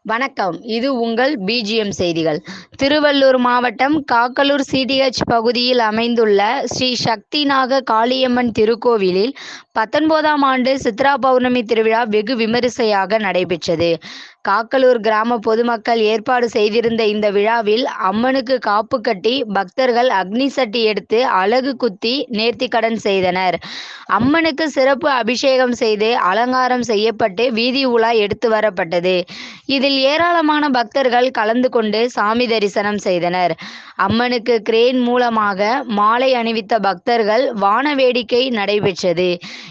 வணக்கம். இது உங்கள் பிஜிஎம் செய்திகள். திருவள்ளூர் மாவட்டம் காக்கலூர் சிடிஎச் பகுதியில் அமைந்துள்ள ஸ்ரீ சக்திநாக காளியம்மன் திருக்கோவிலில் 19ஆம் ஆண்டு சித்ரா பௌர்ணமி திருவிழா வெகு விமரிசையாக நடைபெற்றது. காக்கலூர் கிராம பொதுமக்கள் ஏற்பாடு செய்திருந்த இந்த விழாவில் அம்மனுக்கு காப்பு கட்டி பக்தர்கள் அக்னி சட்டி எடுத்து அலகு குத்தி நேர்த்திக்கடன் செய்தனர். அம்மனுக்கு சிறப்பு அபிஷேகம் செய்து அலங்காரம் செய்யப்பட்டு வீதி உலா எடுத்து வரப்பட்டது. இதில் ஏராளமான பக்தர்கள் கலந்து கொண்டு சாமி தரிசனம் செய்தனர். அம்மனுக்கு கிரேன் மூலமாக மாலை அணிவித்த பக்தர்கள் வான வேடிக்கை நடைபெற்றது.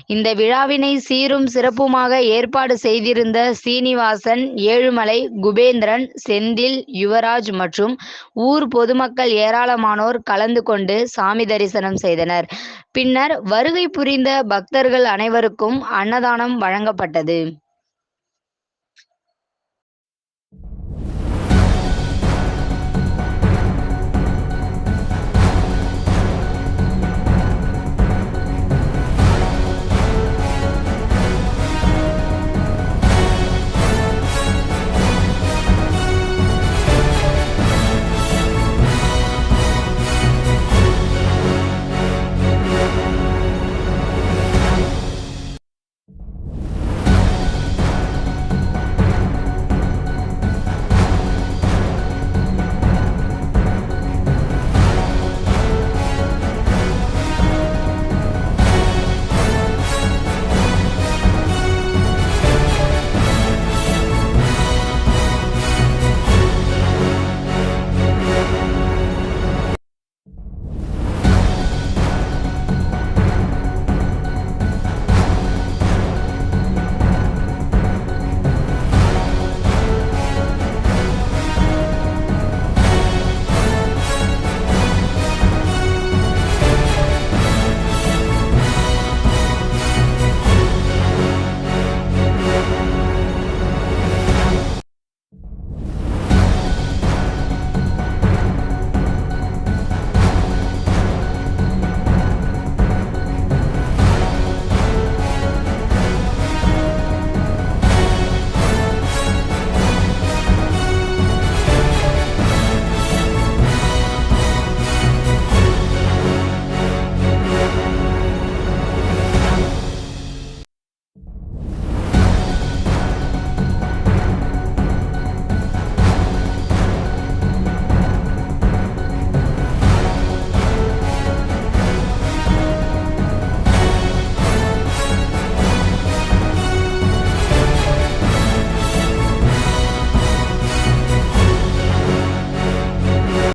இந்த விழாவினை சீரும் சிறப்புமாக ஏற்பாடு செய்திருந்த சீனிவாசன், ஏழுமலை, குபேந்திரன், செந்தில், யுவராஜ் மற்றும் ஊர் பொதுமக்கள் ஏராளமானோர் கலந்து கொண்டு சாமி தரிசனம் செய்தனர். பின்னர் வருகை புரிந்த பக்தர்கள் அனைவருக்கும் அன்னதானம் வழங்கப்பட்டது.